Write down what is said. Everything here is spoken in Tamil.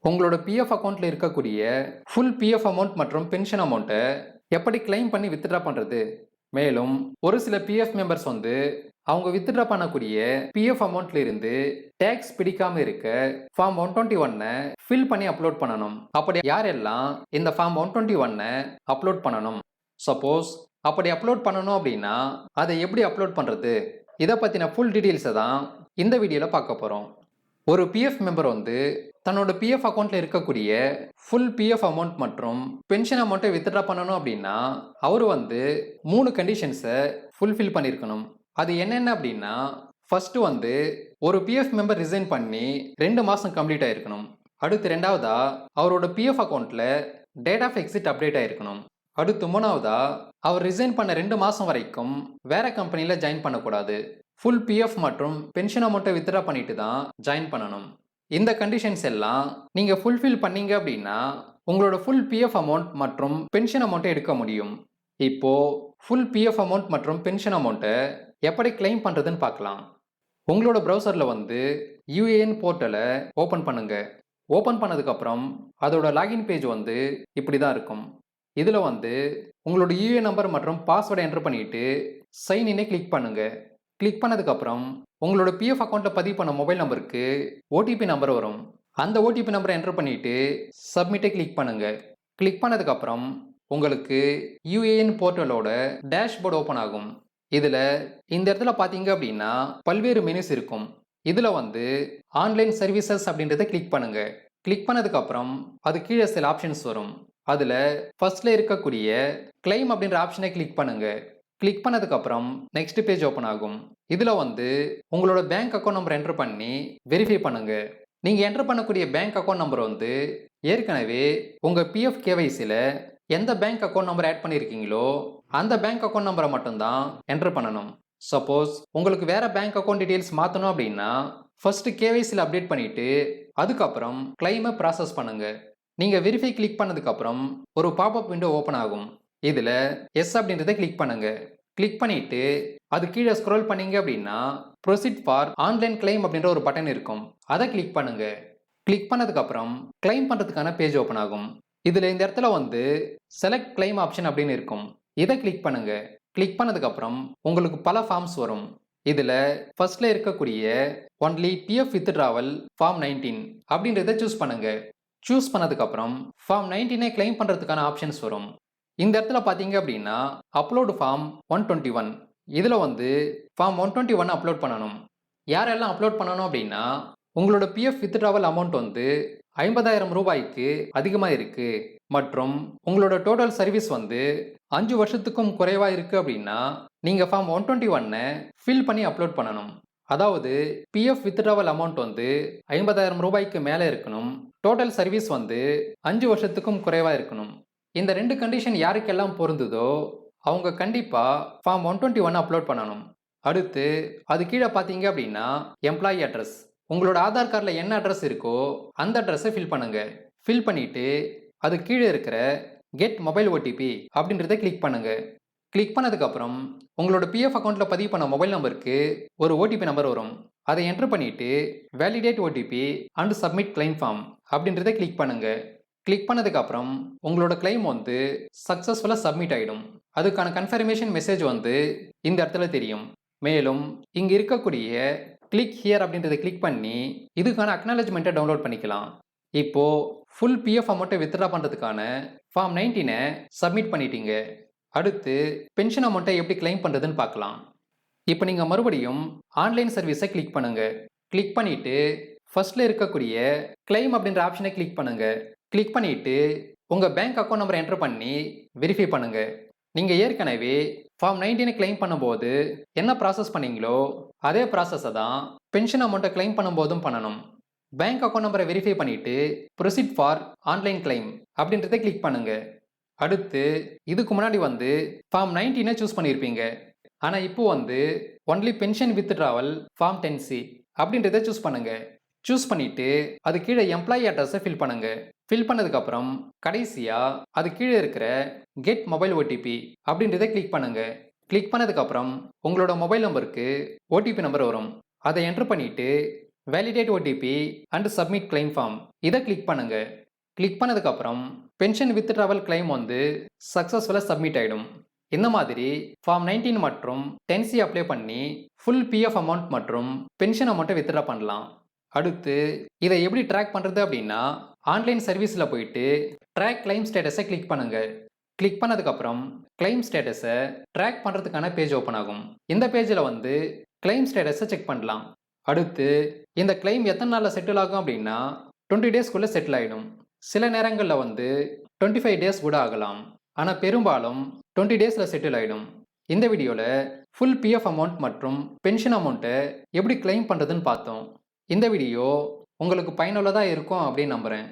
உங்களோட பிஎஃப் அக்கௌண்ட்ல இருக்கக்கூடிய ஃபுல் பிஎஃப் அமௌண்ட் மற்றும் பென்ஷன் அமௌண்ட்டை எப்படி கிளைம் பண்ணி வித்ட்ரா பண்றது? மேலும் ஒரு சில பிஎஃப் மெம்பர்ஸ் அவங்க வித்ட்ரா பண்ணக்கூடிய பிஎஃப் அமௌண்ட்ல இருந்து டேக்ஸ் பிடிக்காம இருக்க ஃபார்ம் 121 ஃபில் பண்ணி அப்லோட் பண்ணணும். அப்படி யாரெல்லாம் இந்த ஃபார்ம் 121 அப்லோட் பண்ணணும்? சப்போஸ் அப்படி அப்லோட் பண்ணணும் அப்படின்னா அதை எப்படி அப்லோட் பண்றது? இதை பத்தின ஃபுல் டீடைல்ஸை தான் இந்த வீடியோல பார்க்க போறோம். ஒரு பிஎஃப் மெம்பர் தன்னோட பிஎஃப் அக்கௌண்ட்ல இருக்கக்கூடிய ஃபுல் பிஎஃப் அமௌண்ட் மற்றும் பென்ஷன் அமௌண்ட்டை வித்ட்ரா பண்ணணும் அப்படின்னா அவர் 3 கண்டிஷன்ஸை ஃபுல்ஃபில் பண்ணியிருக்கணும். அது என்னென்ன அப்படின்னா, ஃபர்ஸ்ட் ஒரு பிஎஃப் மெம்பர் ரிசைன் பண்ணி 2 மாசம் கம்ப்ளீட் ஆயிருக்கணும். அடுத்து ரெண்டாவதா அவரோட பிஎஃப் அக்கௌண்ட்ல டேட் ஆஃப் எக்ஸிட் அப்டேட் ஆயிருக்கணும். அடுத்து மூணாவதா அவர் ரிசைன் பண்ண 2 மாசம் வரைக்கும் வேற கம்பெனில ஜாயின் பண்ணக்கூடாது. ஃபுல் பிஎஃப் மற்றும் பென்ஷன் அமௌண்ட்டை வித்ட்ரா பண்ணிட்டு தான் ஜாயின் பண்ணணும். இந்த கண்டிஷன்ஸ் எல்லாம் நீங்க ஃபுல்ஃபில் பண்ணீங்க அப்படின்னா உங்களோட ஃபுல் பிஎஃப் அமௌண்ட் மற்றும் பென்ஷன் அமௌண்ட்டை எடுக்க முடியும். இப்போ ஃபுல் பிஎஃப் அமௌண்ட் மற்றும் பென்ஷன் அமௌண்ட்டை எப்படி கிளைம் பண்றதுன்னு பார்க்கலாம். உங்களோட ப்ரௌசர்ல யூஏஎன் போர்ட்டலை ஓப்பன் பண்ணுங்க. ஓப்பன் பண்ணதுக்கு அப்புறம் அதோட லாகின் பேஜ் இப்படி தான் இருக்கும். இதுல உங்களோட யூஏஎன் நம்பர் மற்றும் பாஸ்வேர்டை என்டர் பண்ணிட்டு சைன் இன்னை கிளிக் பண்ணுங்க. கிளிக் பண்ணதுக்கு அப்புறம் உங்களோட பிஎஃப் அக்கௌண்ட்ல பதிவு பண்ண மொபைல் நம்பருக்கு ஓடிபி நம்பர் வரும். அந்த ஓடிபி நம்பரை என்டர் பண்ணிட்டு சப்மிட்டை கிளிக் பண்ணுங்க. கிளிக் பண்ணதுக்கு அப்புறம் உங்களுக்கு யூஏஎன் போர்ட்டலோட டேஷ்போர்டு ஓப்பன் ஆகும். இதுல இந்த இடத்துல பாத்தீங்க அப்படின்னா பல்வேறு மெனுஸ் இருக்கும். இதுல ஆன்லைன் சர்வீசஸ் அப்படின்றத கிளிக் பண்ணுங்க. கிளிக் பண்ணதுக்கு அப்புறம் அது கீழே சில ஆப்ஷன்ஸ் வரும். அதுல ஃபர்ஸ்ட்ல இருக்கக்கூடிய கிளைம் அப்படின்ற ஆப்ஷனை கிளிக் பண்ணுங்க. கிளிக் பண்ணதுக்கு அப்புறம் நெக்ஸ்ட் பேஜ் ஓப்பன் ஆகும். இதுல உங்களோட பேங்க் அக்கௌண்ட் நம்பர் என்டர் பண்ணி வெரிஃபை பண்ணுங்க. நீங்க என்டர் பண்ணக்கூடிய பேங்க் அக்கௌண்ட் நம்பர் ஏற்கனவே உங்க பிஎஃப் கேவைசில எந்த பேங்க் அக்கௌண்ட் நம்பர் ஆட் பண்ணிருக்கீங்களோ அந்த பேங்க் அக்கௌண்ட் நம்பரை மட்டும்தான் என்டர் பண்ணணும். சப்போஸ் உங்களுக்கு வேற பேங்க் அக்கௌண்ட் டீடைல்ஸ் மாத்தணும் அப்படின்னா ஃபர்ஸ்ட் கேவைசில அப்டேட் பண்ணிட்டு அதுக்கப்புறம் கிளைமை ப்ராசஸ் பண்ணுங்க. நீங்க வெரிஃபை கிளிக் பண்ணதுக்கு அப்புறம் ஒரு பாப்அப் விண்டோ ஓப்பன் ஆகும். இதுல எஸ் அப்படின்றத கிளிக் பண்ணுங்க. கிளிக் பண்ணிட்டு அது கீழே ஸ்க்ரோல் பண்ணீங்க அப்படின்னா ப்ரொசீட் ஃபார் ஆன்லைன் கிளைம் அப்படின்ற ஒரு பட்டன் இருக்கும். அதை கிளிக் பண்ணுங்க. கிளிக் பண்ணதுக்கு அப்புறம் கிளைம் பண்றதுக்கான பேஜ் ஓப்பன் ஆகும். இதுல இந்த இடத்துல செலக்ட் கிளைம் ஆப்ஷன் அப்படின்னு இருக்கும். இதை கிளிக் பண்ணுங்க. கிளிக் பண்ணதுக்கு அப்புறம் உங்களுக்கு பல ஃபார்ம்ஸ் வரும். இதுல ஃபர்ஸ்ட்ல இருக்கக்கூடிய ஒன்லி பிஎஃப் வித்ட்ராவல் ஃபார்ம் 19 அப்படின்றத சூஸ் பண்ணுங்க. சூஸ் பண்ணதுக்கு அப்புறம் ஃபார்ம் 19 கிளைம் பண்றதுக்கான ஆப்ஷன்ஸ் வரும். இந்த இடத்துல பாத்தீங்க அப்படின்னா அப்லோட் ஃபார்ம் 121. இதுல ஃபார்ம் 121 அப்லோட் பண்ணணும். யாரெல்லாம் அப்லோட் பண்ணணும் அப்படின்னா உங்களோட பிஎஃப் வித்ட்ராவல் அமௌண்ட் 50,000 ரூபாய்க்கு அதிகமாக இருக்கு மற்றும் உங்களோட டோட்டல் சர்வீஸ் 5 வருஷத்துக்கும் குறைவா இருக்கு அப்படின்னா நீங்க ஃபார்ம் 121 ஃபில் பண்ணி அப்லோட் பண்ணணும். அதாவது பிஎஃப் வித்ட்ராவல் அமௌண்ட் 50,000 ரூபாய்க்கு மேலே இருக்கணும். டோட்டல் சர்வீஸ் 5 வருஷத்துக்கும் குறைவா இருக்கணும். இந்த 2 கண்டிஷன் யாருக்கெல்லாம் பொருந்துதோ அவங்க கண்டிப்பா ஃபார்ம் 121 அப்லோட் பண்ணணும். அடுத்து அது கீழே பாத்தீங்க அப்படின்னா எம்ப்ளாயி அட்ரஸ், உங்களோட ஆதார் கார்டில் என்ன அட்ரஸ் இருக்கோ அந்த அட்ரஸை ஃபில் பண்ணுங்க. ஃபில் பண்ணிட்டு அது கீழே இருக்கிற கெட் மொபைல் ஓடிபி அப்படின்றத கிளிக் பண்ணுங்க. கிளிக் பண்ணதுக்கு அப்புறம் உங்களோட பிஎஃப் அக்கௌண்ட்ல பதிவு பண்ண மொபைல் நம்பருக்கு ஒரு ஓடிபி நம்பர் வரும். அதை என்டர் பண்ணிட்டு validate OTP and submit claim form அப்படின்றத கிளிக் பண்ணுங்க. கிளிக் பண்ணதுக்கு அப்புறம் உங்களோட கிளைம் சக்சஸ்ஃபுல்லா சப்மிட் ஆயிடும். அதுக்கான கன்ஃபர்மேஷன் மெசேஜ் இந்த இடத்துல தெரியும். மேலும் இங்க இருக்கக்கூடிய கிளிக் ஹியர் அப்படின்றத கிளிக் பண்ணி இதுக்கான அக்னாலஜ்மெண்ட்டை டவுன்லோட் பண்ணிக்கலாம். இப்போ ஃபுல் பிஎஃப் அமௌண்ட்டை வித்ட்ரா பண்றதுக்கான ஃபார்ம் 19 சப்மிட் பண்ணிட்டீங்க. அடுத்து பென்ஷன் அமௌண்ட்டை எப்படி கிளைம் பண்றதுன்னு பார்க்கலாம். இப்போ நீங்க மறுபடியும் ஆன்லைன் சர்வீஸை கிளிக் பண்ணுங்க. கிளிக் பண்ணிட்டு ஃபர்ஸ்ட்ல இருக்கக்கூடிய கிளைம் அப்படின்ற ஆப்ஷனை கிளிக் பண்ணுங்க. கிளிக் பண்ணிட்டு உங்க பேங்க் அக்கௌண்ட் நம்பரை என்டர் பண்ணி வெரிஃபை பண்ணுங்க. நீங்க ஏற்கனவே ஃபார்ம் 19 கிளைம் பண்ணும்போது என்ன ப்ராசஸ் பண்ணீங்களோ அதே ப்ராசஸை தான் பென்ஷன் அமௌண்ட்டை கிளைம் பண்ணும்போதும் பண்ணணும். பேங்க் அக்கௌண்ட் நம்பரை வெரிஃபை பண்ணிட்டு ப்ரொசீட் ஃபார் ஆன்லைன் கிளைம் அப்படின்றத கிளிக் பண்ணுங்க. அடுத்து இதுக்கு முன்னாடி ஃபார்ம் 19 சூஸ் பண்ணியிருப்பீங்க. ஆனா இப்போ only pension withdrawal form 10C அப்படின்றத சூஸ் பண்ணுங்க. சூஸ் பண்ணிட்டு அது கீழே எம்ப்ளாயி அட்ரஸை ஃபில் பண்ணுங்க. ஃபில் பண்ணதுக்கு அப்புறம் கடைசியா அது கீழே இருக்கிற கெட் மொபைல் ஓடிபி அப்படின்றத கிளிக் பண்ணுங்க. கிளிக் பண்ணதுக்கு அப்புறம் உங்களோட மொபைல் நம்பருக்கு ஓடிபி நம்பர் வரும். அதை என்டர் பண்ணிட்டு validate OTP and submit claim form இதை கிளிக் பண்ணுங்க. கிளிக் பண்ணதுக்கப்புறம் பென்ஷன் வித்ட்ராவல் கிளைம் வந்து சக்ஸஸ்ஃபுல்லாக சப்மிட் ஆகிடும். இந்த மாதிரி ஃபார்ம் 19 மற்றும் 10C அப்ளை பண்ணி ஃபுல் பிஎஃப் அமௌண்ட் மற்றும் பென்ஷன் அமௌண்ட்டை வித்ட்ரா பண்ணலாம். அடுத்து இதை எப்படி ட்ராக் பண்ணுறது அப்படின்னா, ஆன்லைன் சர்வீஸில் போயிட்டு ட்ராக் கிளைம் ஸ்டேட்டஸை கிளிக் பண்ணுங்க. கிளிக் பண்ணதுக்கப்புறம் கிளைம் ஸ்டேட்டஸை ட்ராக் பண்ணுறதுக்கான பேஜ் ஓப்பன் ஆகும். இந்த பேஜில் வந்து கிளைம் ஸ்டேட்டஸை செக் பண்ணலாம். அடுத்து இந்த கிளைம் எத்தனை நாளில் செட்டில் ஆகும் அப்படின்னா 20 டேஸ்க்குள்ளே செட்டில் ஆகிடும். சில நேரங்களில் வந்து 25 டேஸ் கூட ஆகலாம். ஆனால் பெரும்பாலும் 20 டேஸில் செட்டில் ஆகிடும். இந்த வீடியோவில் ஃபுல் பிஎஃப் அமௌண்ட் மற்றும் பென்ஷன் அமௌண்ட்டை எப்படி கிளைம் பண்ணுறதுன்னு பார்த்தோம். இந்த வீடியோ உங்களுக்கு பயனுள்ளதாக இருக்கும் அப்படின்னு நம்புகிறேன்.